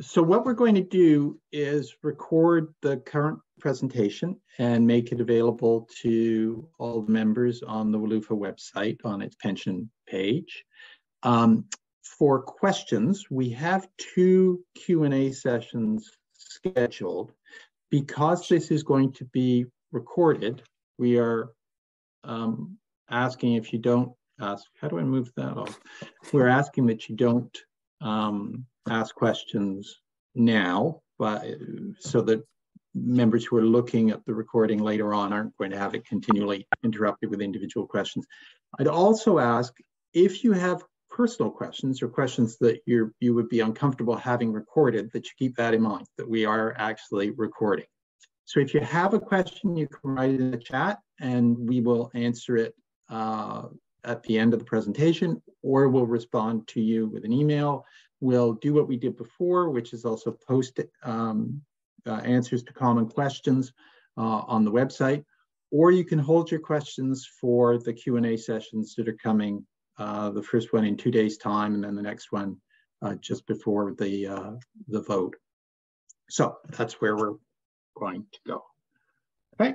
So what we're going to do is record the current presentation and make it available to all the members on the WLUFA website on its pension page. For questions, we have 2 Q&A sessions scheduled. Because this is going to be recorded, we are asking if you don't ask, how do I move that off? We're asking that you don't ask questions now, but so that members who are looking at the recording later on aren't going to have it continually interrupted with individual questions. I'd also ask if you have personal questions or questions that you would be uncomfortable having recorded, that you keep that in mind, that we are actually recording. So if you have a question, you can write it in the chat and we will answer it at the end of the presentation, or we'll respond to you with an email. We'll do what we did before, which is also post answers to common questions on the website, or you can hold your questions for the Q&A sessions that are coming, the first one in 2 days' time, and then the next one just before the vote. So that's where we're going to go. Okay.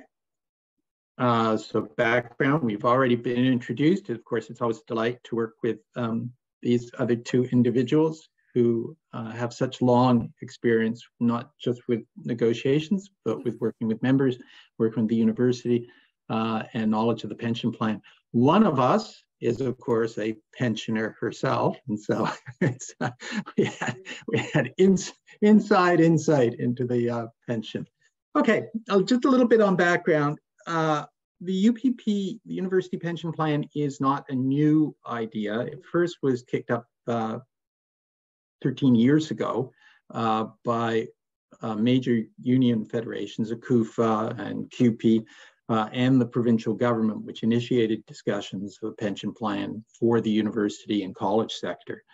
So background, we've already been introduced. Of course, it's always a delight to work with these other 2 individuals who have such long experience, not just with negotiations, but with working with members, working with the university, and knowledge of the pension plan. One of us is, of course, a pensioner herself, and so it's, we had inside insight into the pension. Okay, just a little bit on background. The UPP, the University Pension Plan, is not a new idea. It first was kicked up 13 years ago by major union federations, UPP and QP, and the provincial government, which initiated discussions of a pension plan for the university and college sector.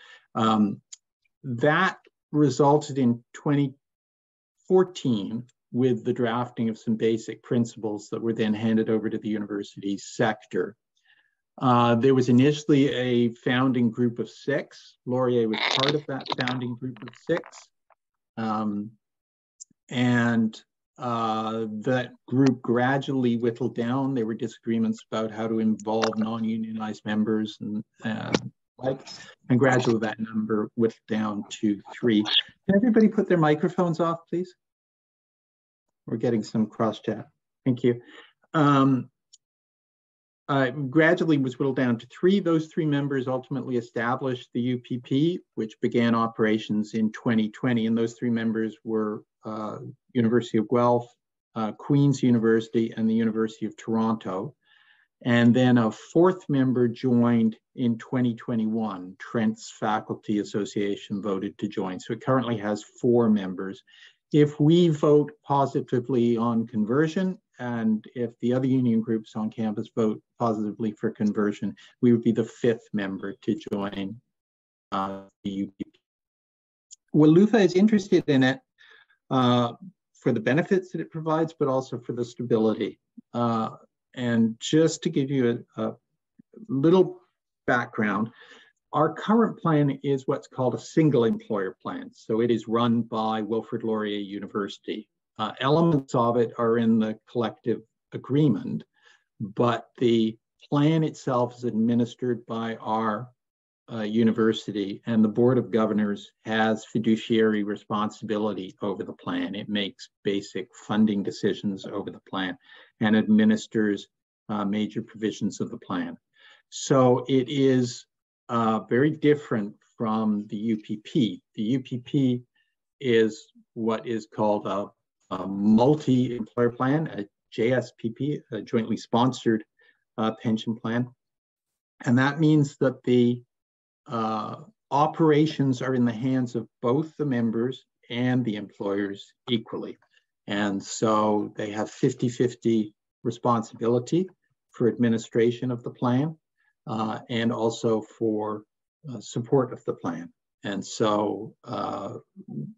That resulted in 2014 with the drafting of some basic principles that were then handed over to the university sector. There was initially a founding group of 6. Laurier was part of that founding group of 6. That group gradually whittled down. There were disagreements about how to involve non-unionized members and gradually that number whittled down to 3. Can everybody put their microphones off, please? We're getting some cross chat. Thank you. Gradually was whittled down to 3. Those 3 members ultimately established the UPP, which began operations in 2020. And those 3 members were University of Guelph, Queen's University, and the University of Toronto. And then a 4th member joined in 2021. Trent's Faculty Association voted to join. So it currently has 4 members. If we vote positively on conversion, and if the other union groups on campus vote positively for conversion, we would be the 5th member to join the UPP. WLUFA is interested in it for the benefits that it provides, but also for the stability. And just to give you a little background, our current plan is what's called a single employer plan. So it is run by Wilfrid Laurier University. Elements of it are in the collective agreement, but the plan itself is administered by our university, and the Board of Governors has fiduciary responsibility over the plan. It makes basic funding decisions over the plan and administers major provisions of the plan. So it is very different from the UPP. The UPP is what is called a multi-employer plan, a JSPP, a jointly sponsored pension plan. And that means that the operations are in the hands of both the members and the employers equally. And so they have 50-50 responsibility for administration of the plan and also for support of the plan. And so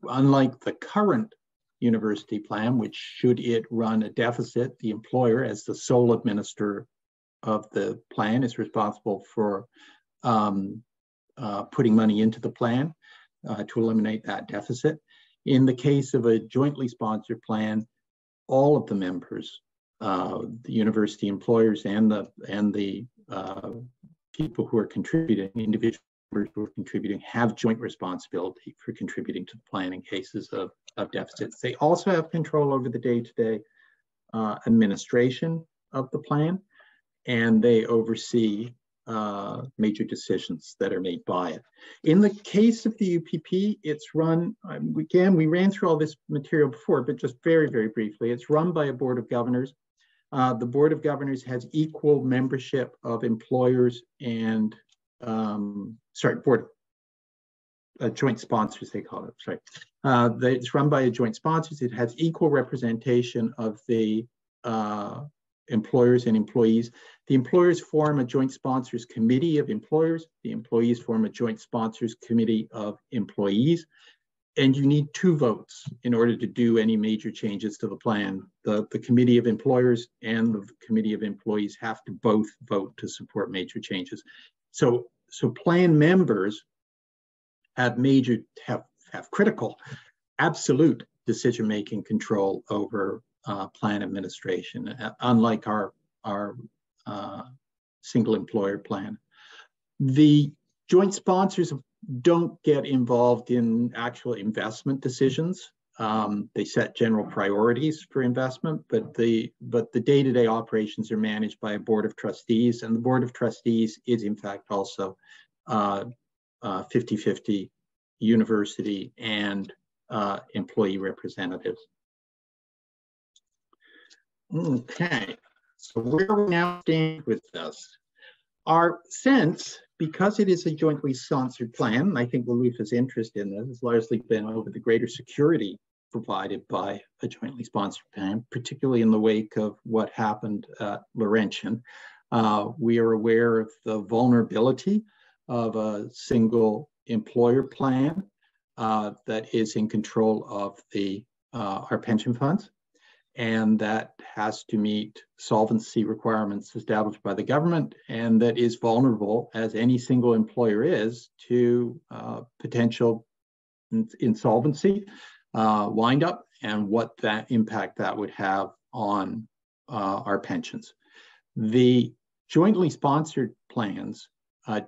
unlike the current university plan, which should it run a deficit, the employer as the sole administrator of the plan is responsible for putting money into the plan. to eliminate that deficit. In the case of a jointly sponsored plan, all of the members, the university employers and the people who are contributing, individual members who are contributing, have joint responsibility for contributing to the plan in cases of deficits. They also have control over the day-to-day administration of the plan, and they oversee major decisions that are made by it. In the case of the UPP, it's run, again, we ran through all this material before, but just very, very briefly, it's run by a board of governors. The board of governors has equal membership of employers and, joint sponsors, they call it, it's run by a joint sponsors. It has equal representation of the employers and employees. The employers form a joint sponsors committee of employers. The employees form a joint sponsors committee of employees. And you need 2 votes in order to do any major changes to the plan. The committee of employers and the committee of employees have to both vote to support major changes. So plan members have critical, absolute decision-making control over plan administration, unlike our single employer plan. The joint sponsors don't get involved in actual investment decisions. They set general priorities for investment, but the day-to-day operations are managed by a board of trustees, and the board of trustees is in fact also 50-50 university and employee representatives. Okay, so where are we now stand with this? Our sense, because it is a jointly sponsored plan, I think WLUFA's interest in this has largely been over the greater security provided by a jointly sponsored plan, particularly in the wake of what happened at Laurentian. We are aware of the vulnerability of a single employer plan that is in control of our pension funds, and that has to meet solvency requirements established by the government, and that is vulnerable, as any single employer is, to potential insolvency, wind up, and what that impact that would have on our pensions. The jointly sponsored plans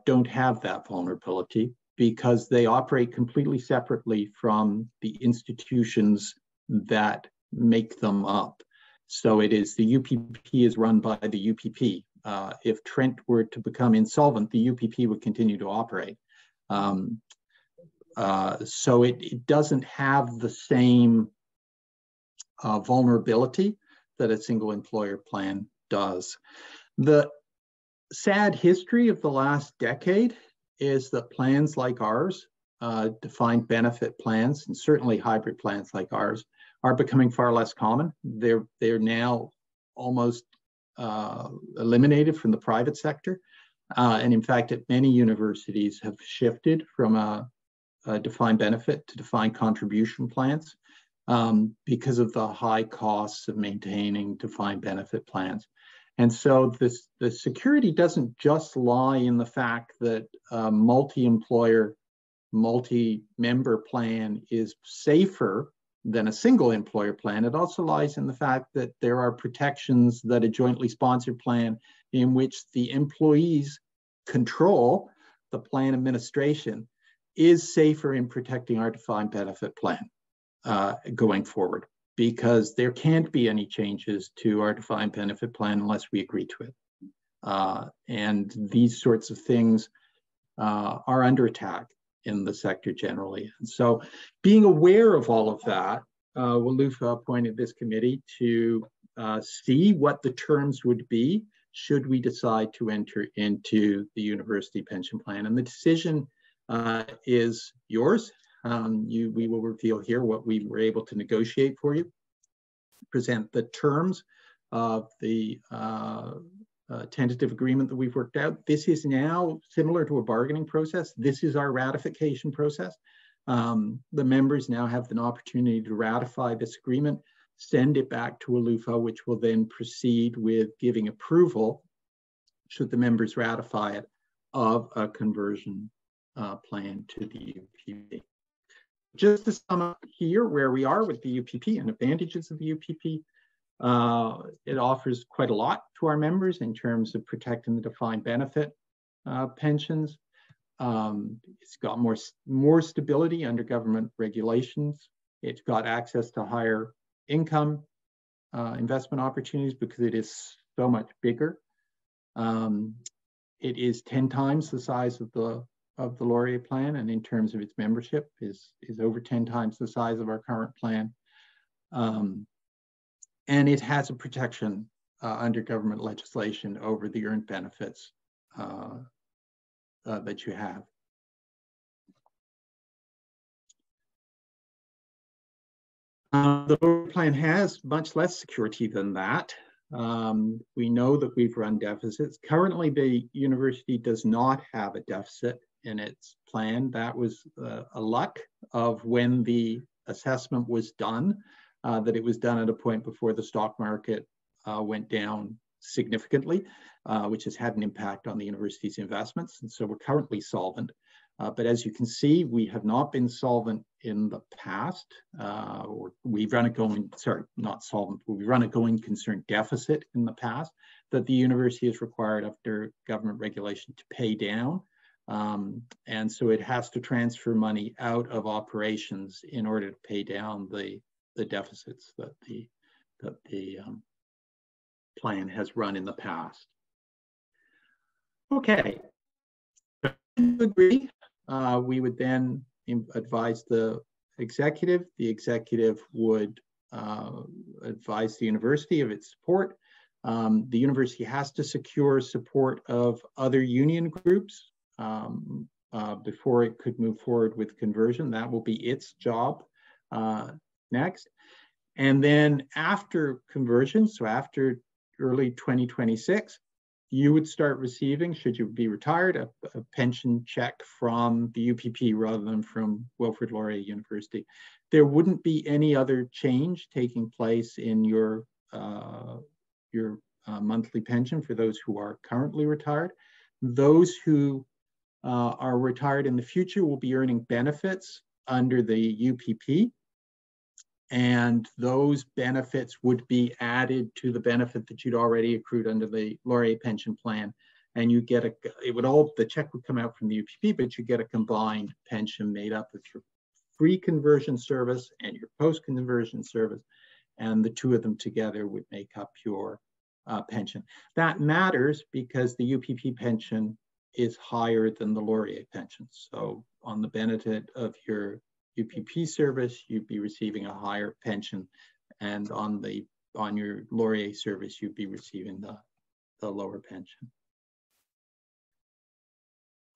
don't have that vulnerability because they operate completely separately from the institutions that make them up. So it is, the UPP is run by the UPP. If Trent were to become insolvent, the UPP would continue to operate. So it doesn't have the same vulnerability that a single employer plan does. The sad history of the last decade is that plans like ours, defined benefit plans, and certainly hybrid plans like ours, are becoming far less common. They're now almost eliminated from the private sector. And in fact, at many universities have shifted from a defined benefit to defined contribution plans because of the high costs of maintaining defined benefit plans. And so the security doesn't just lie in the fact that a multi-employer, multi-member plan is safer than a single employer plan. It also lies in the fact that there are protections that a jointly sponsored plan in which the employees control the plan administration is safer in protecting our defined benefit plan going forward, because there can't be any changes to our defined benefit plan unless we agree to it. And these sorts of things are under attack in the sector generally. And so being aware of all of that, WLUFA appointed this committee to see what the terms would be should we decide to enter into the university pension plan. And the decision is yours. We will reveal here what we were able to negotiate for you, present the terms of the tentative agreement that we've worked out. This is now similar to a bargaining process. This is our ratification process. The members now have an opportunity to ratify this agreement, send it back to WLUFA, which will then proceed with giving approval, should the members ratify it, of a conversion plan to the UPP. just to sum up here where we are with the UPP and advantages of the UPP, it offers quite a lot to our members in terms of protecting the defined benefit pensions. It's got more stability under government regulations. It's got access to higher income investment opportunities because it is so much bigger. It is 10 times the size of the Laurier plan, and in terms of its membership is over 10 times the size of our current plan. And it has a protection under government legislation over the earned benefits that you have. The Laurier plan has much less security than that. We know that we've run deficits. Currently, the university does not have a deficit in its plan. That was a luck of when the assessment was done, that it was done at a point before the stock market went down significantly, which has had an impact on the university's investments. And so we're currently solvent. But as you can see, we have not been solvent in the past, or we've run a going, sorry, not solvent, but we've run a going concern deficit in the past that the university is required under government regulation to pay down. And so it has to transfer money out of operations in order to pay down the deficits that the plan has run in the past. Okay, to agree, we would then advise the executive. The executive would advise the university of its support. The university has to secure support of other union groups before it could move forward with conversion. That will be its job next. And then after conversion, so after early 2026, you would start receiving, should you be retired, a pension check from the UPP rather than from Wilfrid Laurier University. There wouldn't be any other change taking place in your monthly pension for those who are currently retired. Those who are retired in the future will be earning benefits under the UPP, and those benefits would be added to the benefit that you'd already accrued under the Laurier pension plan. And you get the check would come out from the UPP, but you get a combined pension made up of your pre-conversion service and your post-conversion service, and the two of them together would make up your pension. That matters because the UPP pension is higher than the Laurier pension. So on the benefit of your UPP service, you'd be receiving a higher pension, and on your Laurier service, you'd be receiving the lower pension.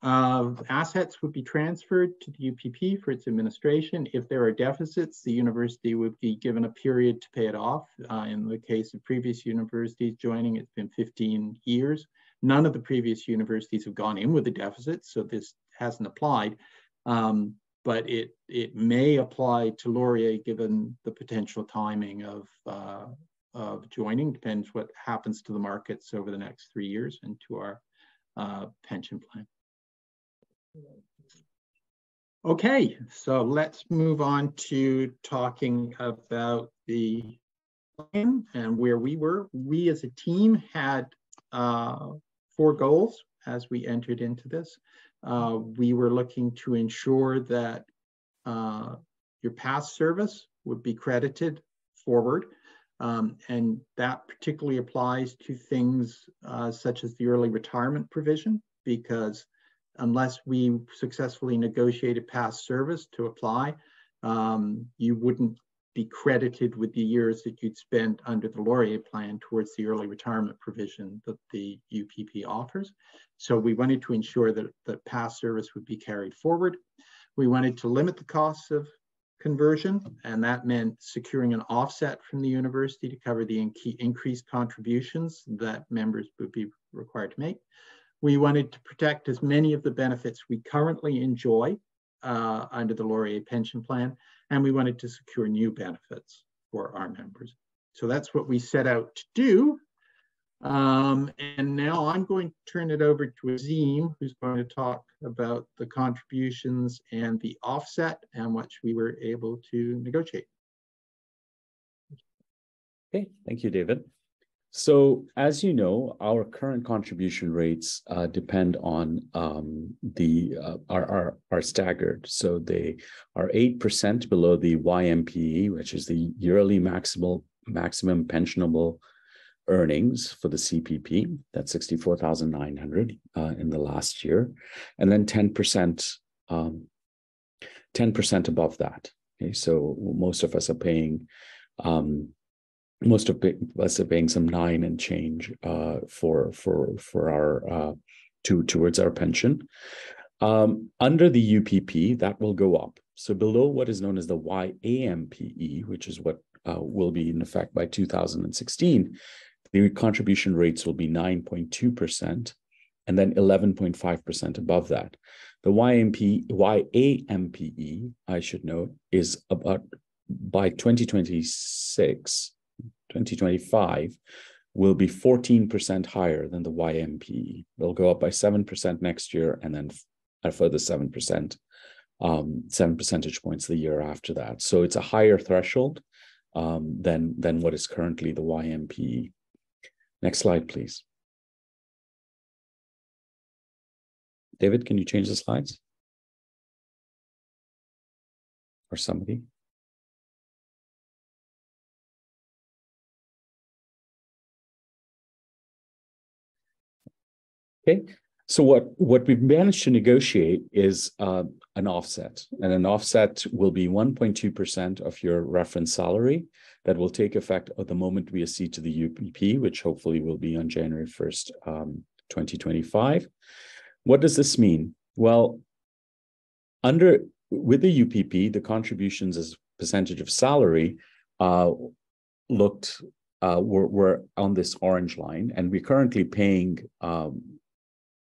Assets would be transferred to the UPP for its administration. If there are deficits, the university would be given a period to pay it off. In the case of previous universities joining, it's been 15 years. None of the previous universities have gone in with a deficit, so this hasn't applied. But it may apply to Laurier given the potential timing of joining. Depends what happens to the markets over the next 3 years and to our pension plan. Okay, so let's move on to talking about the plan and where we were. We as a team had 4 goals as we entered into this. We were looking to ensure that your past service would be credited forward. And that particularly applies to things such as the early retirement provision, because unless we successfully negotiated past service to apply, you wouldn't be credited with the years that you'd spent under the Laurier plan towards the early retirement provision that the UPP offers. So we wanted to ensure that past service would be carried forward. We wanted to limit the costs of conversion, and that meant securing an offset from the university to cover the increased contributions that members would be required to make. We wanted to protect as many of the benefits we currently enjoy under the Laurier pension plan, and we wanted to secure new benefits for our members. So that's what we set out to do. And now I'm going to turn it over to Azim, who's going to talk about the contributions and the offset and what we were able to negotiate. Okay, thank you, David. So as you know, our current contribution rates depend on are staggered. So they are 8% below the YMPE, which is the yearly maximum pensionable earnings for the CPP. That's 64,900 in the last year, and then 10% above that. Okay, so most of us are paying. Most of us are paying some 9 and change for our towards our pension. Under the UPP, that will go up. So below what is known as the YAMPE, which is what will be in effect by 2016, the contribution rates will be 9.2% and then 11.5% above that. The YAMPE, I should note, is about by 2025 will be 14% higher than the YMPE. They'll go up by 7% next year, and then a further 7%, 7 percentage points the year after that. So it's a higher threshold than what is currently the YMPE. Next slide, please. David, can you change the slides? Or somebody? Okay, so what we've managed to negotiate is an offset, and an offset will be 1.2% of your reference salary that will take effect at the moment we accede to the UPP, which hopefully will be on January 1st, 2025. What does this mean? Well, with the UPP, the contributions as percentage of salary were on this orange line, and we're currently paying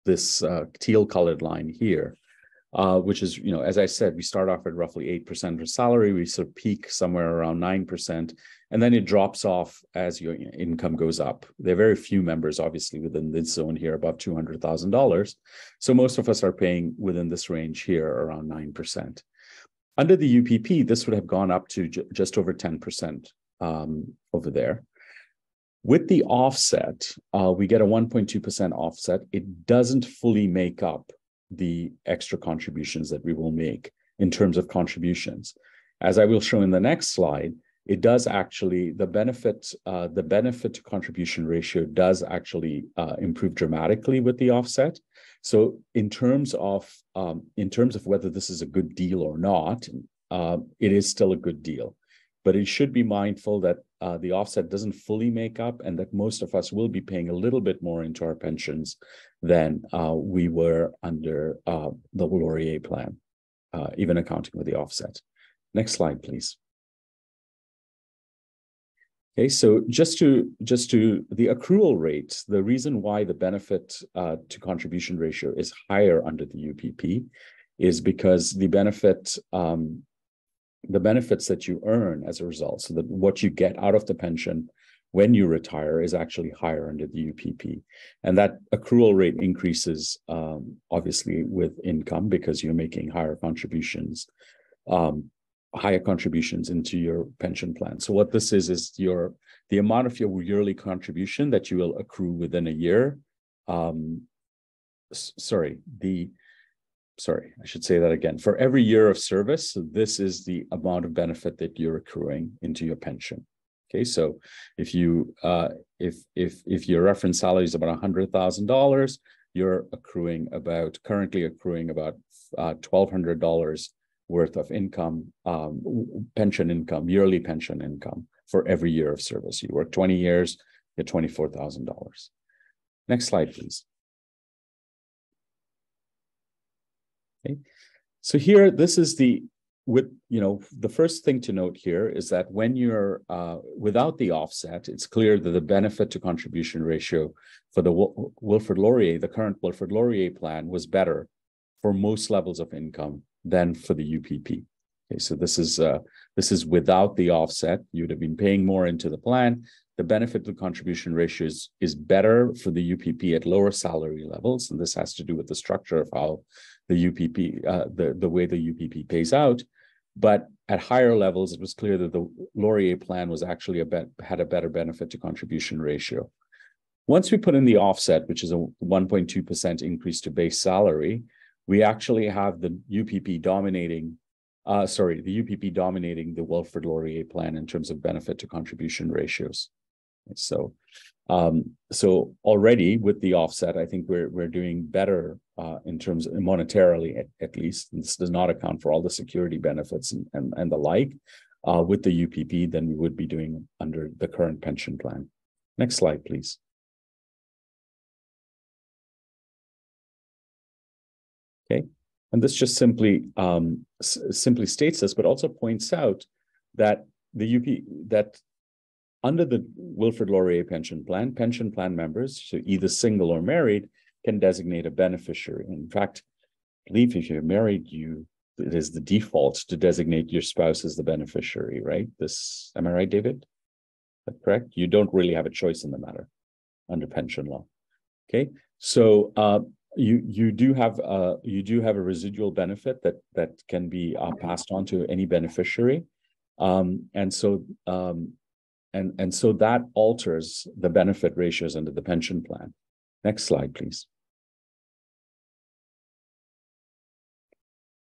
this teal colored line here, which is, as I said, we start off at roughly 8% of salary. We sort of peak somewhere around 9%, and then it drops off as your income goes up. There are very few members, obviously, within this zone here above $200,000. So most of us are paying within this range here around 9%. Under the UPP, this would have gone up to just over 10% over there. With the offset, we get a 1.2% offset. It doesn't fully make up the extra contributions that we will make in terms of contributions. As I will show in the next slide, it does actually, the benefit to contribution ratio does actually improve dramatically with the offset. So in terms of whether this is a good deal or not, it is still a good deal. But it should be mindful that the offset doesn't fully make up, and that most of us will be paying a little bit more into our pensions than we were under the Laurier plan, even accounting with the offset. Next slide, please. Okay, so just to the accrual rate, the reason why the benefit to contribution ratio is higher under the UPP is because the benefits that you earn as a result, so that what you get out of the pension when you retire is actually higher under the UPP. And that accrual rate increases, obviously, with income because you're making higher contributions into your pension plan. So what this is the amount of your yearly contribution that you will accrue within a year. Sorry, I should say that again. For every year of service, so this is the amount of benefit that you're accruing into your pension. Okay, so if you if your reference salary is about $100,000, you're currently accruing about $1,200 worth of income, pension income, yearly pension income for every year of service. You work 20 years, you get $24,000. Next slide, please. Okay. So here, this is the first thing to note here is that when you're without the offset, it's clear that the benefit to contribution ratio for the Wilfrid Laurier, the current Wilfrid Laurier plan, was better for most levels of income than for the UPP. Okay, so this is without the offset. You'd have been paying more into the plan, the benefit to contribution ratio is better for the UPP at lower salary levels. And this has to do with the structure of how the UPP, the way the UPP pays out. But at higher levels, it was clear that the Laurier plan was actually had a better benefit to contribution ratio. Once we put in the offset, which is a 1.2% increase to base salary, we actually have the UPP dominating the Wilfrid Laurier plan in terms of benefit to contribution ratios. So, so already with the offset, I think we're doing better in terms of monetarily, at least. This does not account for all the security benefits and the like with the UPP than we would be doing under the current pension plan. Next slide, please. Okay, and this just simply states this, but also points out that that under the Wilfrid Laurier pension plan members, so either single or married, can designate a beneficiary. In fact, I believe if you're married, it is the default to designate your spouse as the beneficiary, right? Am I right, David? Is that correct? You don't really have a choice in the matter under pension law. Okay, so you do have a residual benefit that can be passed on to any beneficiary, and so that alters the benefit ratios under the pension plan. Next slide, please.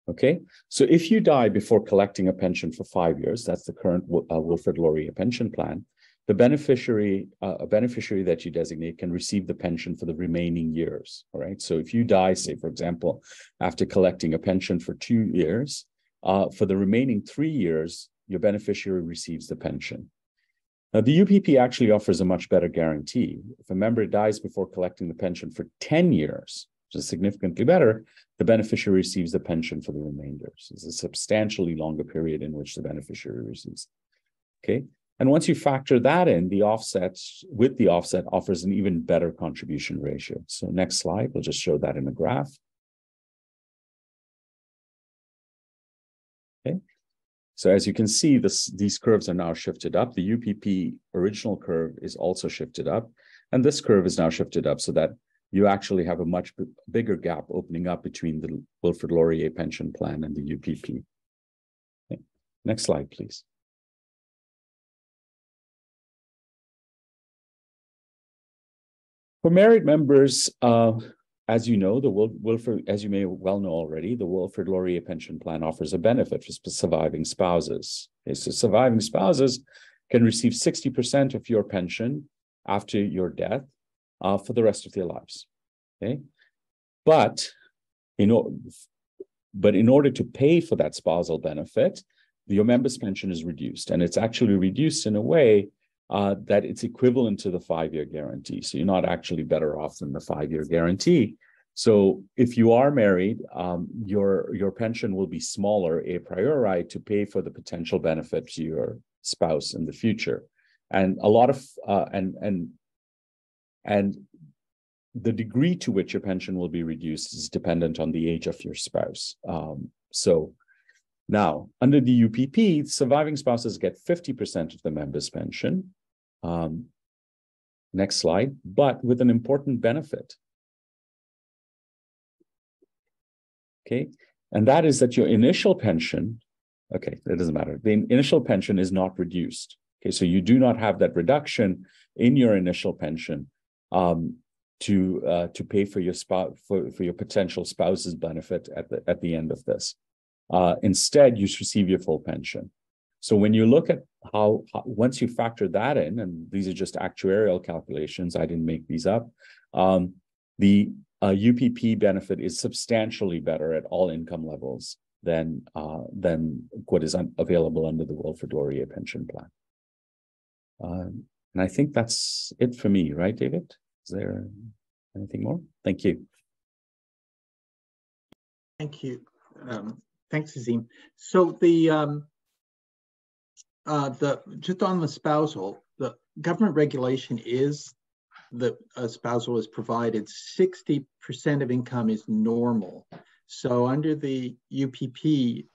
Okay, so if you die before collecting a pension for 5 years, that's the current Wilfrid Laurier pension plan, the beneficiary, a beneficiary that you designate can receive the pension for the remaining years, all right? So if you die, say, for example, after collecting a pension for 2 years, for the remaining 3 years, your beneficiary receives the pension. Now, the UPP actually offers a much better guarantee. If a member dies before collecting the pension for 10 years, which is significantly better, the beneficiary receives the pension for the remainder. So it's a substantially longer period in which the beneficiary receives. Okay, and once you factor that in, the offset offers an even better contribution ratio. So next slide, we'll just show that in a graph. Okay. So as you can see, these curves are now shifted up. The UPP original curve is also shifted up, and this curve is now shifted up so that you actually have a much bigger gap opening up between the Wilfrid Laurier pension plan and the UPP. Okay. Next slide, please. For married members, as you know, as you may well know already, the Wilfrid Laurier pension plan offers a benefit for surviving spouses. Okay, so surviving spouses can receive 60% of your pension after your death for the rest of their lives. Okay, but in order to pay for that spousal benefit, your member's pension is reduced, and it's actually reduced in a way that it's equivalent to the 5-year guarantee. So you're not actually better off than the 5-year guarantee. So if you are married, your pension will be smaller a priori to pay for the potential benefit to your spouse in the future. And a lot of and the degree to which your pension will be reduced is dependent on the age of your spouse. So now, under the UPP, surviving spouses get 50% of the member's pension. Next slide, but with an important benefit. Okay, and that is that your initial pension, okay, it doesn't matter. The initial pension is not reduced. Okay, so you do not have that reduction in your initial pension to pay for your spouse for your potential spouse's benefit at the end of this. Instead, you receive your full pension. So when you look at how once you factor that in, and these are just actuarial calculations, I didn't make these up, the UPP benefit is substantially better at all income levels than what is available under the Wilfrid Laurier pension plan. And I think that's it for me, right, David? Is there anything more? Thank you. Thank you. Thanks, Azim. So just on the spousal, the government regulation is that a spousal is provided 60% of income is normal. So under the UPP,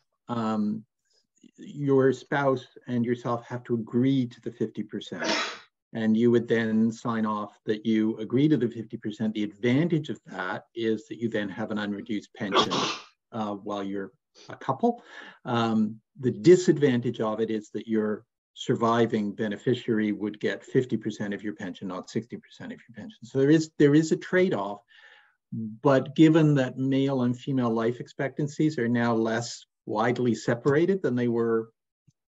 your spouse and yourself have to agree to the 50%. and you would then sign off that you agree to the 50%. The advantage of that is that you then have an unreduced pension while you're a couple. The disadvantage of it is that your surviving beneficiary would get 50% of your pension, not 60% of your pension. So there is a trade-off, but given that male and female life expectancies are now less widely separated than they were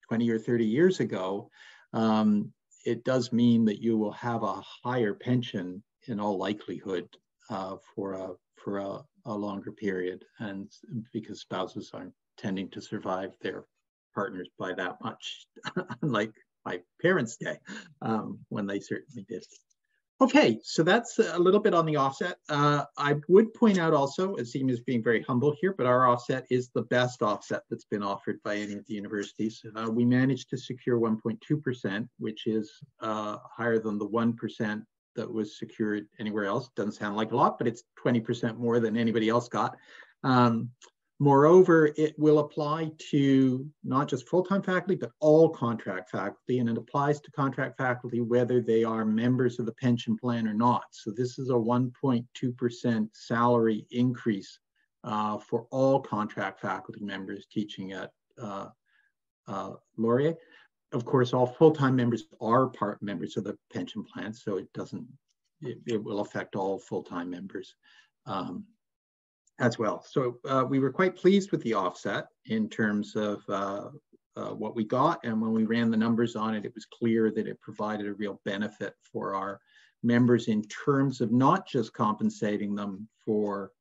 20 or 30 years ago, it does mean that you will have a higher pension in all likelihood for a longer period, and because spouses aren't tending to survive their partners by that much, unlike my parents' day, when they certainly did. Okay, so that's a little bit on the offset. I would point out also, Azim is being very humble here, but our offset is the best offset that's been offered by any of the universities. We managed to secure 1.2%, which is higher than the 1% that was secured anywhere else. Doesn't sound like a lot, but it's 20% more than anybody else got. Moreover, it will apply to not just full-time faculty, but all contract faculty, and it applies to contract faculty whether they are members of the pension plan or not. So this is a 1.2% salary increase for all contract faculty members teaching at Laurier. Of course, all full-time members are part members of the pension plan, so it will affect all full-time members as well. So we were quite pleased with the offset in terms of what we got. And when we ran the numbers on it, it was clear that it provided a real benefit for our members in terms of not just compensating them for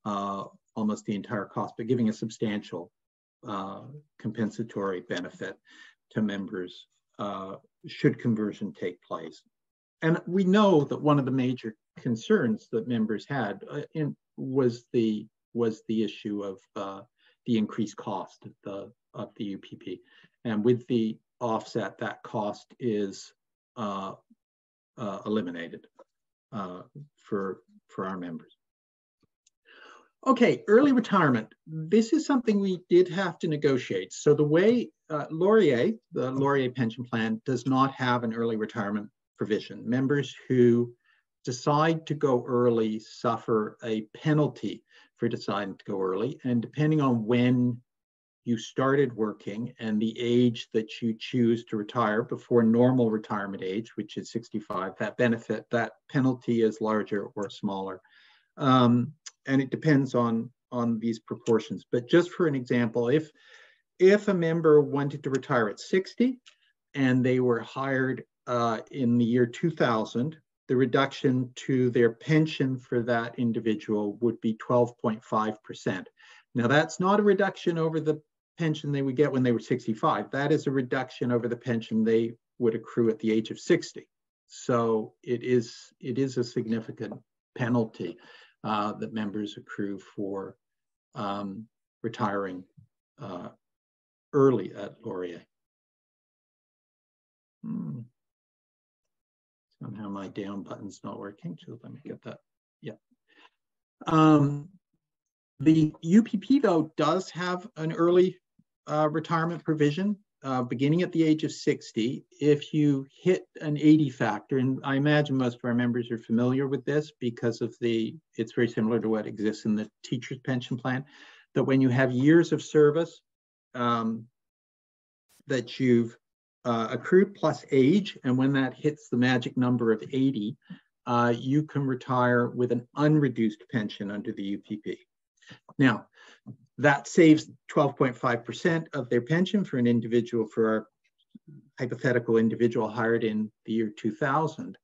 almost the entire cost, but giving a substantial compensatory benefit to members should conversion take place. And we know that one of the major concerns that members had was the issue of the increased cost of the UPP, and with the offset, that cost is eliminated for our members. Okay, early retirement. This is something we did have to negotiate. So the way Laurier, the Laurier pension plan, does not have an early retirement provision. Members who decide to go early suffer a penalty for deciding to go early. And depending on when you started working and the age that you choose to retire before normal retirement age, which is 65, that penalty is larger or smaller. And it depends on these proportions. But just for an example, if a member wanted to retire at 60 and they were hired in the year 2000, the reduction to their pension for that individual would be 12.5%. Now, that's not a reduction over the pension they would get when they were 65. That is a reduction over the pension they would accrue at the age of 60. So it is a significant penalty that members accrue for retiring early at Laurier. Somehow my down button's not working, so let me get that. Yeah. The UPP, though, does have an early retirement provision beginning at the age of 60. If you hit an 80 factor, and I imagine most of our members are familiar with this because of it's very similar to what exists in the teacher's pension plan, that when you have years of service that you've accrued plus age, and when that hits the magic number of 80, you can retire with an unreduced pension under the UPP. Now, that saves 12.5% of their pension for an individual, for our hypothetical individual hired in the year 2000.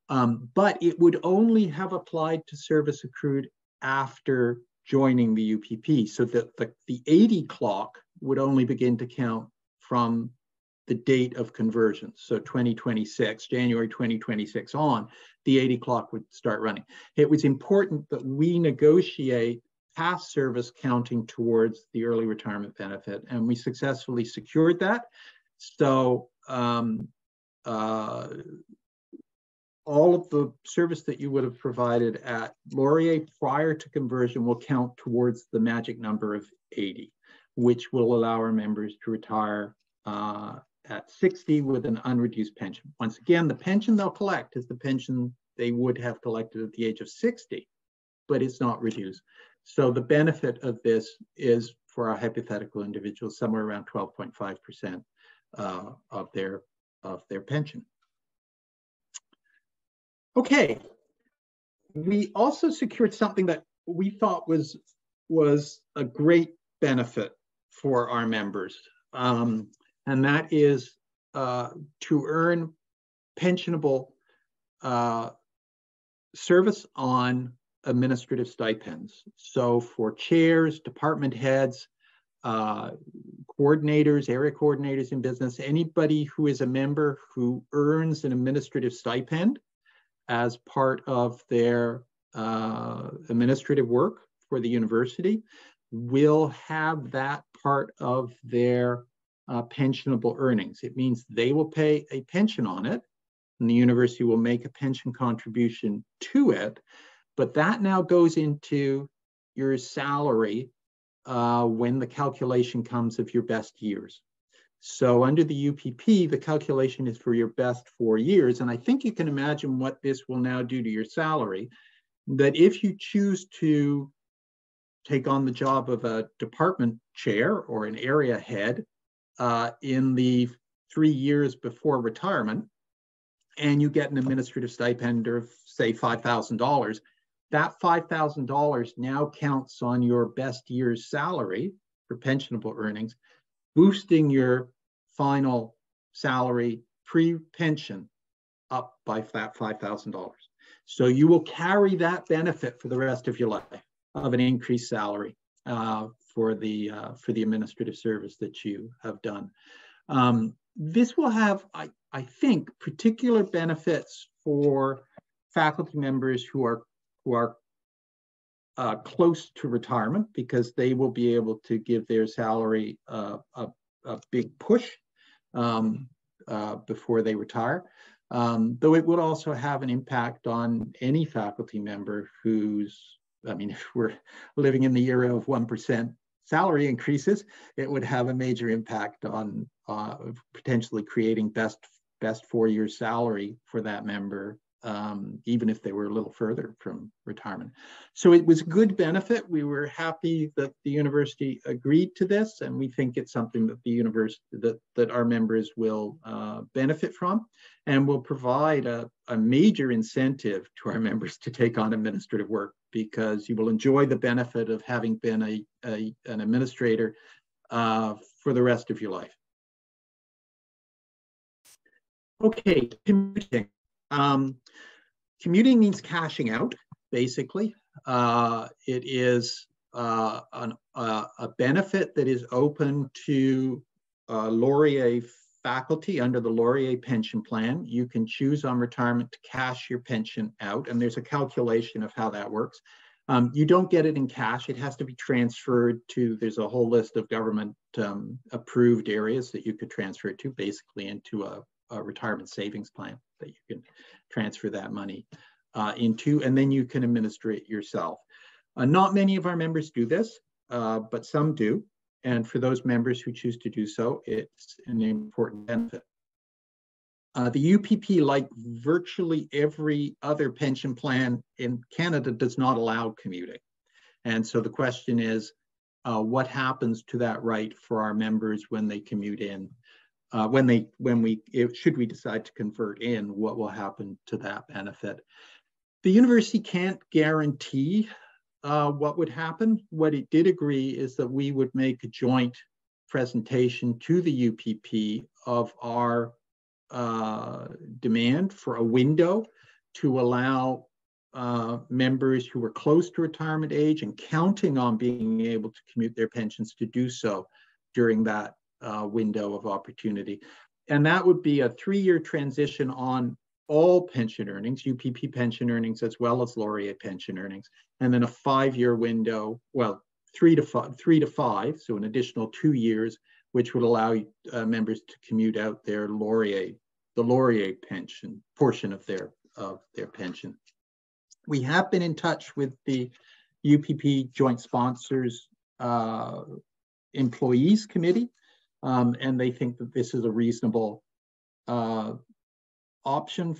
But it would only have applied to service accrued after joining the UPP, so that the 80 clock would only begin to count from the date of conversion. So 2026, January 2026 on, the 80 clock would start running. It was important that we negotiate past service counting towards the early retirement benefit, and we successfully secured that. So all of the service that you would have provided at Laurier prior to conversion will count towards the magic number of 80, which will allow our members to retire at 60 with an unreduced pension. Once again, the pension they'll collect is the pension they would have collected at the age of 60, but it's not reduced. So the benefit of this is, for our hypothetical individuals, somewhere around 12.5% of their pension. Okay, we also secured something that we thought was a great benefit for our members, and that is to earn pensionable service on administrative stipends. So for chairs, department heads, coordinators, area coordinators in business, anybody who is a member who earns an administrative stipend as part of their administrative work for the university will have that part of their pensionable earnings. It means they will pay a pension on it, and the university will make a pension contribution to it, but that now goes into your salary when the calculation comes of your best years. So under the UPP, the calculation is for your best 4 years. And I think you can imagine what this will now do to your salary, that if you choose to take on the job of a department chair or an area head in the 3 years before retirement, and you get an administrative stipend of, say, $5,000, that $5,000 now counts on your best year's salary for pensionable earnings, boosting your final salary pre-pension up by that $5,000. So you will carry that benefit for the rest of your life of an increased salary for the administrative service that you have done. This will have, I think, particular benefits for faculty members who are close to retirement, because they will be able to give their salary a big push before they retire. Though it would also have an impact on any faculty member who's, I mean, if we're living in the era of 1% salary increases, it would have a major impact on potentially creating best 4 years salary for that member, even if they were a little further from retirement. So it was a good benefit. We were happy that the university agreed to this, and we think it's something that the university, that our members will benefit from, and will provide a major incentive to our members to take on administrative work, because you will enjoy the benefit of having been an administrator for the rest of your life. Okay, commuting. Commuting means cashing out, basically. It is a benefit that is open to Laurier faculty under the Laurier pension plan. You can choose on retirement to cash your pension out, and there's a calculation of how that works. You don't get it in cash. It has to be transferred to, there's a whole list of government approved areas that you could transfer it to, basically into a retirement savings plan that you can transfer that money into, and then you can administer it yourself. Not many of our members do this, but some do. And for those members who choose to do so, it's an important benefit. The UPP, like virtually every other pension plan in Canada, does not allow commuting. And so the question is, what happens to that right for our members when they commute in? Should we decide to convert in, what will happen to that benefit? The university can't guarantee what would happen. What it did agree is that we would make a joint presentation to the UPP of our demand for a window to allow members who were close to retirement age and counting on being able to commute their pensions to do so during that window of opportunity. And that would be a 3-year transition on all pension earnings, UPP pension earnings, as well as Laurier pension earnings, and then a 5-year window, well, 3 to 5, so an additional 2 years, which would allow members to commute out their the Laurier pension portion of their pension. We have been in touch with the UPP Joint Sponsors Employees Committee and they think that this is a reasonable option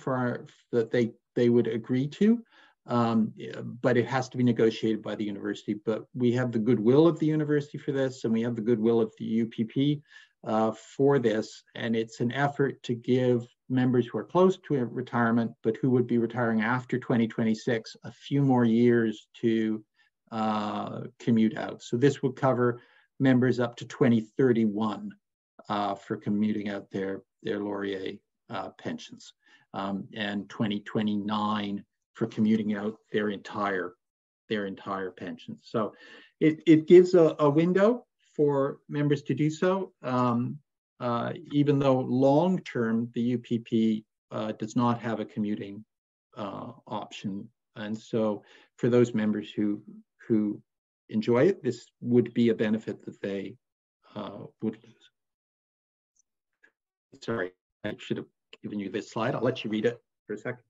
that they would agree to. But it has to be negotiated by the university. But we have the goodwill of the university for this, and we have the goodwill of the UPP for this. And it's an effort to give members who are close to retirement, but who would be retiring after 2026, a few more years to commute out. So this would cover members up to 2031 for commuting out their Laurier pensions, and 2029 for commuting out their entire pension. So it gives a window for members to do so, even though long term the UPP does not have a commuting option. And so for those members who enjoy it, this would be a benefit that they would lose. Sorry, I should have given you this slide. I'll let you read it for a second.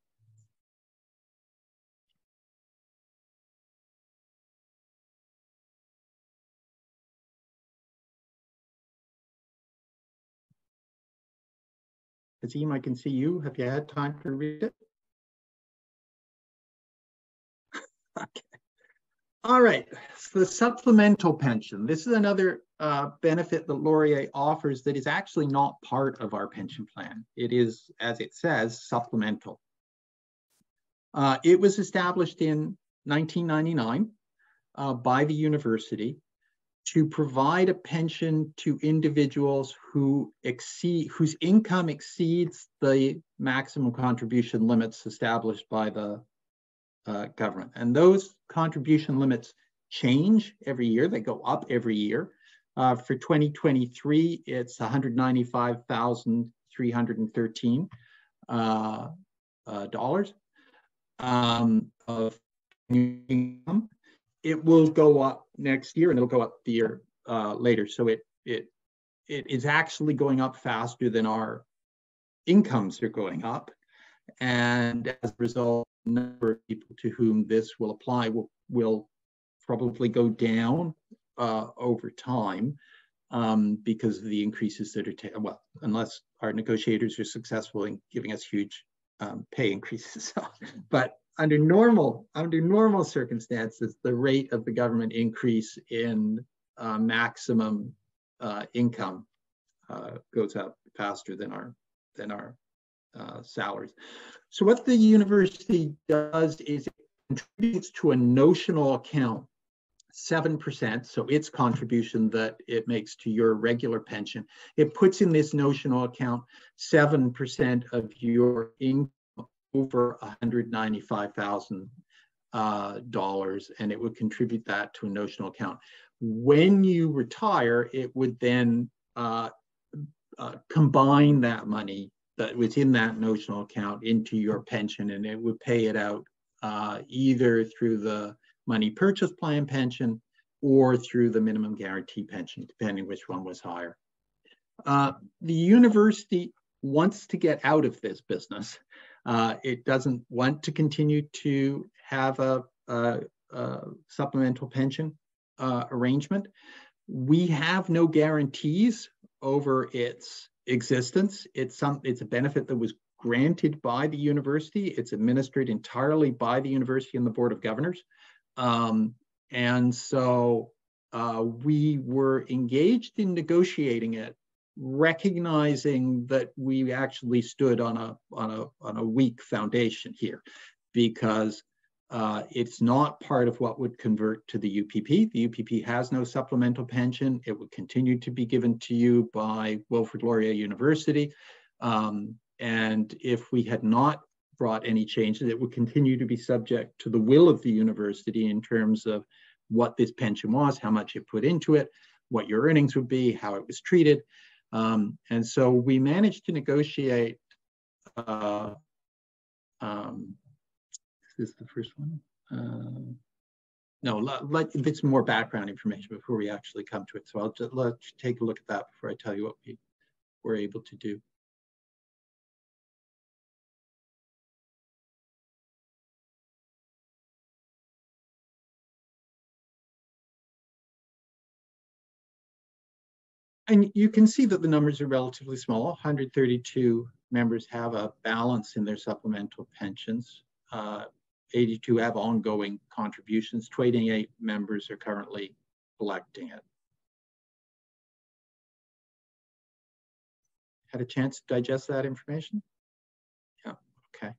Azim, I can see you. Have you had time to read it? Okay. All right. So the supplemental pension. This is another benefit that Laurier offers that is actually not part of our pension plan. It is, as it says, supplemental. It was established in 1999 by the university to provide a pension to individuals whose income exceeds the maximum contribution limits established by the government. And those contribution limits change every year. They go up every year. For 2023, it's $195,313 of income. It will go up next year, and it'll go up the year later. So it is actually going up faster than our incomes are going up. And as a result, the number of people to whom this will apply will probably go down over time because of the increases that are well, unless our negotiators are successful in giving us huge pay increases. But under normal circumstances, the rate of the government increase in maximum income goes up faster than our salaries. So what the university does is it contributes to a notional account 7%, so its contribution that it makes to your regular pension. It puts in this notional account 7% of your income over $195,000, and it would contribute that to a notional account. When you retire, it would then combine that money that was in that notional account into your pension, and it would pay it out either through the money purchase plan pension or through the minimum guarantee pension, depending which one was higher. The university wants to get out of this business. It doesn't want to continue to have a supplemental pension arrangement. We have no guarantees over its existence. It's a benefit that was granted by the university. It's administered entirely by the university and the Board of Governors. And so we were engaged in negotiating it, recognizing that we actually stood on a weak foundation here, because it's not part of what would convert to the UPP. The UPP has no supplemental pension. It would continue to be given to you by Wilfrid Laurier University. And if we had not brought any changes, it would continue to be subject to the will of the university in terms of what this pension was, how much it put into it, what your earnings would be, how it was treated. And so we managed to negotiate, this is the first one. No, it's more background information before we actually come to it. So I'll just let you take a look at that before I tell you what we were able to do. And you can see that the numbers are relatively small. 132 members have a balance in their supplemental pensions. 82 have ongoing contributions. 28 members are currently collecting it. Had a chance to digest that information? Yeah, okay.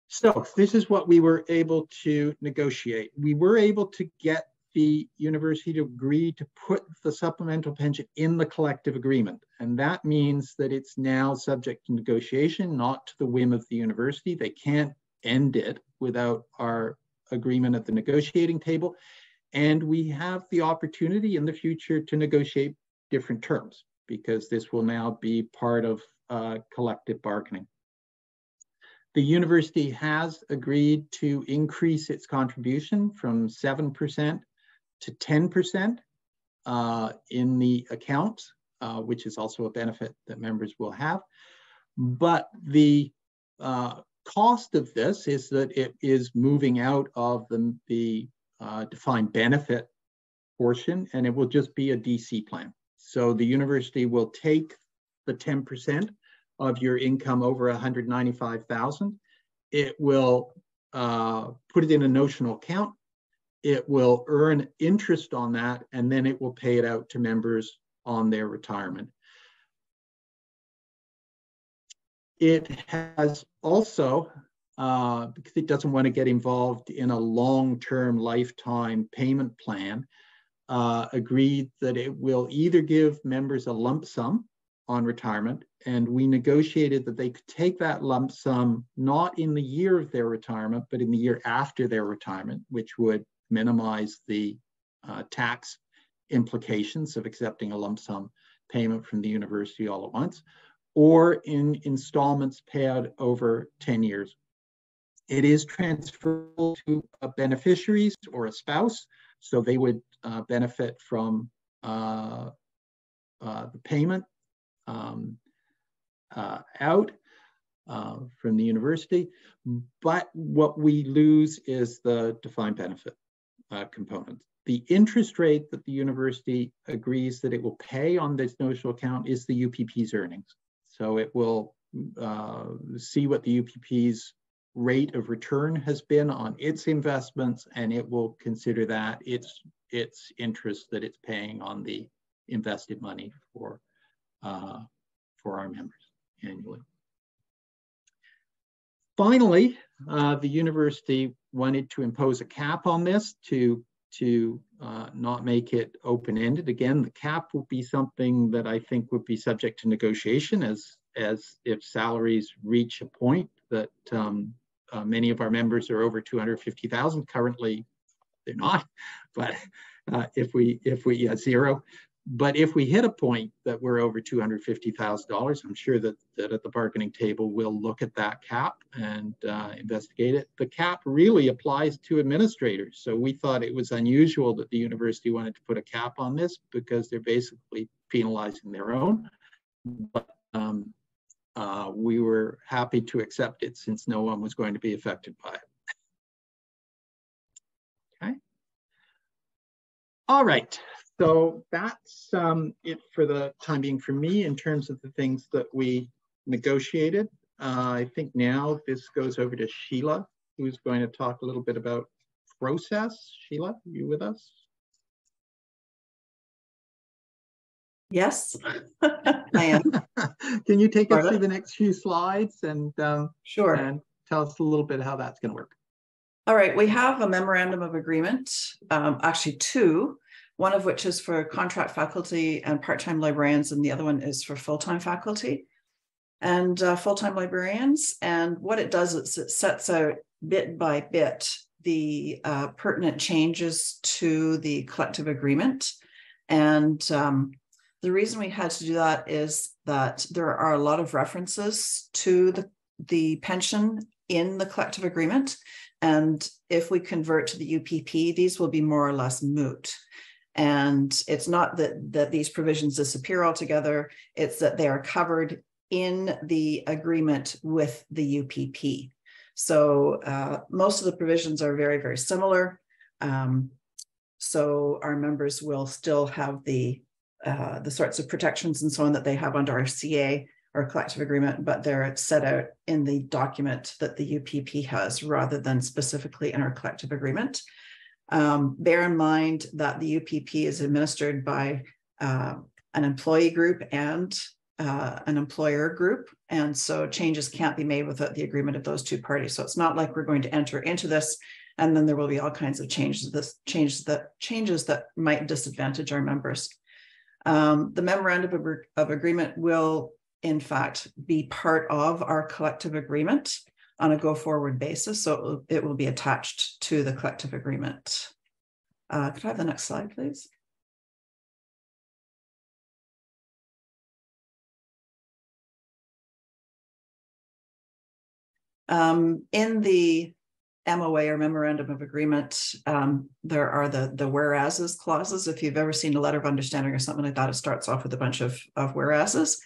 So this is what we were able to negotiate. We were able to get the university to agree to put the supplemental pension in the collective agreement. And that means that it's now subject to negotiation, not to the whim of the university. They can't end it without our agreement at the negotiating table. And we have the opportunity in the future to negotiate different terms, because this will now be part of collective bargaining. The university has agreed to increase its contribution from 7% to 10% in the accounts, which is also a benefit that members will have. But the cost of this is that it is moving out of the defined benefit portion, and it will just be a DC plan. So the university will take the 10% of your income over 195,000. It will put it in a notional account. It will earn interest on that, and then it will pay it out to members on their retirement. It has also, because it doesn't want to get involved in a long-term lifetime payment plan, agreed that it will either give members a lump sum on retirement, and we negotiated that they could take that lump sum not in the year of their retirement, but in the year after their retirement, which would minimize the tax implications of accepting a lump sum payment from the university all at once, or in installments paid out over 10 years. It is transferable to beneficiaries or a spouse, so they would benefit from the payment out from the university. But what we lose is the defined benefit component. The interest rate that the university agrees that it will pay on this notional account is the UPP's earnings. So it will see what the UPP's rate of return has been on its investments, and it will consider that its interest that it's paying on the invested money for our members annually. Finally, the university wanted to impose a cap on this to not make it open-ended. Again, the cap will be something that I think would be subject to negotiation as if salaries reach a point that many of our members are over 250,000. Currently, they're not, but if we zero. But if we hit a point that we're over $250,000, I'm sure that at the bargaining table, we'll look at that cap and investigate it. The cap really applies to administrators. So we thought it was unusual that the university wanted to put a cap on this, because they're basically penalizing their own. But we were happy to accept it since no one was going to be affected by it. Okay. All right. So that's it for the time being for me in terms of the things that we negotiated. I think now this goes over to Sheila, who's going to talk a little bit about process. Sheila, are you with us? Yes, I am. Can you take us through the next few slides and sure, and tell us a little bit how that's going to work? All right, we have a memorandum of agreement, actually two. One of which is for contract faculty and part-time librarians, and the other one is for full-time faculty and full-time librarians. And what it does is it sets out bit by bit the pertinent changes to the collective agreement. And the reason we had to do that is that there are a lot of references to the pension in the collective agreement. And if we convert to the UPP, these will be more or less moot. And it's not that these provisions disappear altogether, it's that they are covered in the agreement with the UPP. So most of the provisions are very, very similar. So our members will still have the the sorts of protections and so on that they have under our CA or collective agreement, but they're set out in the document that the UPP has rather than specifically in our collective agreement. Bear in mind that the UPP is administered by an employee group and an employer group, and so changes can't be made without the agreement of those two parties. So it's not like we're going to enter into this and then there will be all kinds of changes that might disadvantage our members. The memorandum of agreement will in fact be part of our collective agreement on a go-forward basis, so it will be attached to the collective agreement. Could I have the next slide, please? In the MOA or memorandum of agreement, there are the whereases clauses. If you've ever seen a letter of understanding or something like that, it starts off with a bunch of whereases.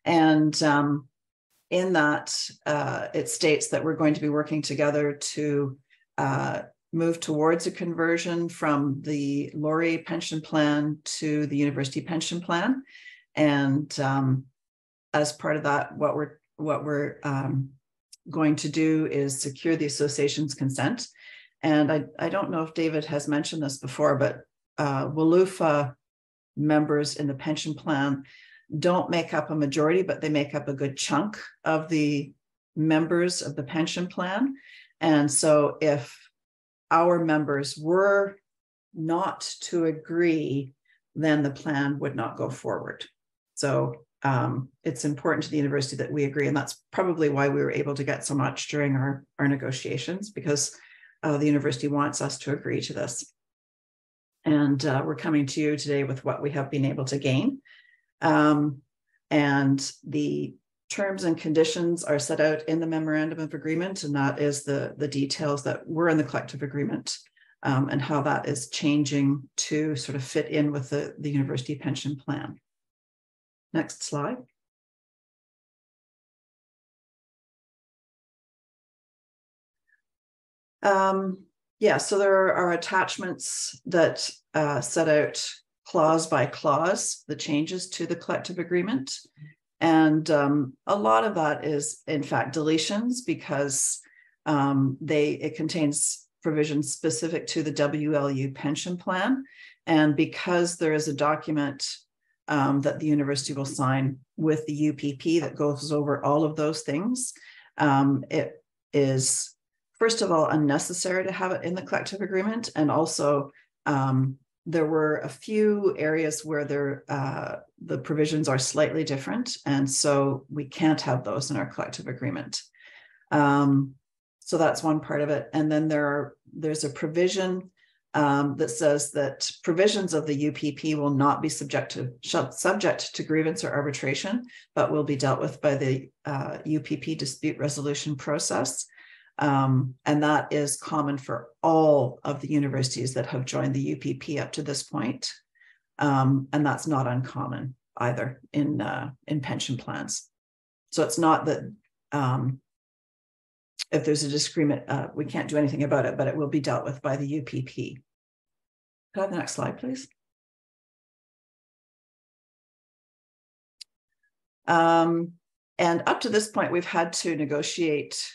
And in that, it states that we're going to be working together to move towards a conversion from the Laurie pension plan to the university pension plan. And as part of that, what we're going to do is secure the association's consent. And I don't know if David has mentioned this before, but WLUFA members in the pension plan don't make up a majority, but they make up a good chunk of the members of the pension plan. And so if our members were not to agree, then the plan would not go forward. So it's important to the university that we agree, and that's probably why we were able to get so much during our negotiations, because the university wants us to agree to this. And we're coming to you today with what we have been able to gain. And the terms and conditions are set out in the memorandum of agreement, and that is the details that were in the collective agreement, and how that is changing to sort of fit in with the university pension plan. Next slide. Yeah, so there are attachments that set out clause by clause the changes to the collective agreement. And a lot of that is, in fact, deletions, because it contains provisions specific to the WLU pension plan. And because there is a document that the university will sign with the UPP that goes over all of those things, it is, first of all, unnecessary to have it in the collective agreement. And also, there were a few areas where the provisions are slightly different, and so we can't have those in our collective agreement. So that's one part of it. And then there's a provision that says that provisions of the UPP will not be subject to grievance or arbitration, but will be dealt with by the UPP dispute resolution process. And that is common for all of the universities that have joined the UPP up to this point. And that's not uncommon either in pension plans. So it's not that if there's a disagreement, we can't do anything about it, but it will be dealt with by the UPP. Could I have the next slide, please? And up to this point, we've had to negotiate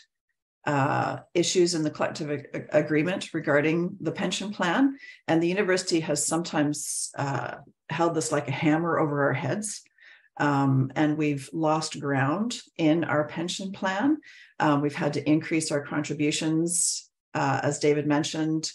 issues in the collective agreement regarding the pension plan. And the university has sometimes held this like a hammer over our heads. And we've lost ground in our pension plan. We've had to increase our contributions. As David mentioned,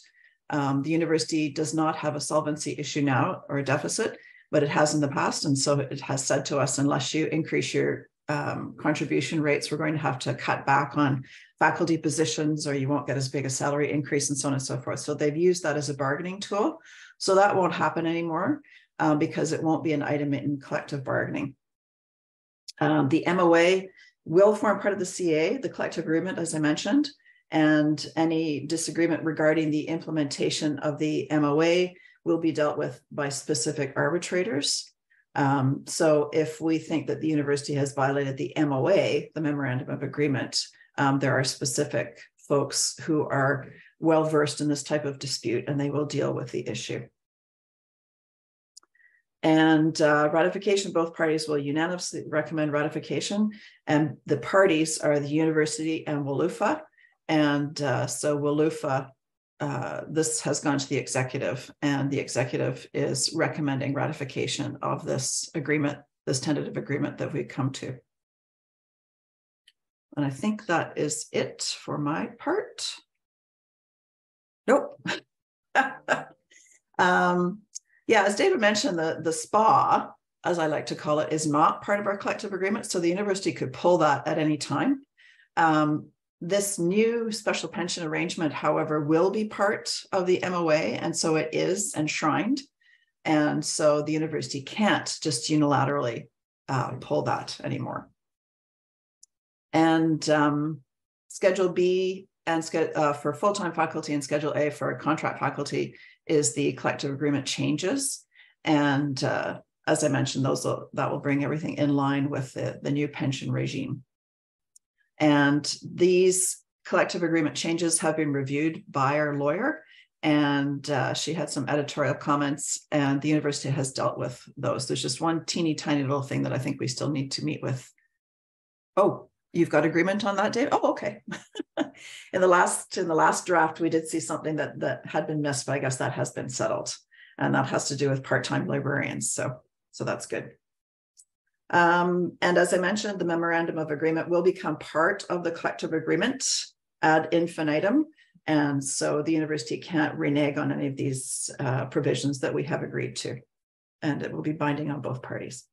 the university does not have a solvency issue now or a deficit, but it has in the past. And so it has said to us, unless you increase your contribution rates, we're going to have to cut back on faculty positions, or you won't get as big a salary increase, and so on and so forth. So they've used that as a bargaining tool. So that won't happen anymore because it won't be an item in collective bargaining. The MOA will form part of the CA, the collective agreement, as I mentioned, and any disagreement regarding the implementation of the MOA will be dealt with by specific arbitrators. So if we think that the university has violated the MOA, the memorandum of agreement, there are specific folks who are well versed in this type of dispute, and they will deal with the issue. And ratification, both parties will unanimously recommend ratification. And the parties are the university and WLUFA. And so WLUFA, this has gone to the executive, and the executive is recommending ratification of this agreement, this tentative agreement that we come to. And I think that is it for my part. Nope. Yeah, as David mentioned, the SPA, as I like to call it, is not part of our collective agreement. So the university could pull that at any time. This new special pension arrangement, however, will be part of the MOA. And so it is enshrined. And so the university can't just unilaterally pull that anymore. And Schedule B and for full-time faculty and Schedule A for contract faculty is the collective agreement changes. And as I mentioned, that will bring everything in line with the new pension regime. And these collective agreement changes have been reviewed by our lawyer, and she had some editorial comments, and the university has dealt with those. There's just one teeny tiny little thing that I think we still need to meet with. Oh, you've got agreement on that, Dave? Oh, okay. In the last draft, we did see something that had been missed, but I guess that has been settled, and that has to do with part-time librarians. So that's good. And as I mentioned, the memorandum of agreement will become part of the collective agreement ad infinitum. And so the university can't renege on any of these provisions that we have agreed to, and it will be binding on both parties.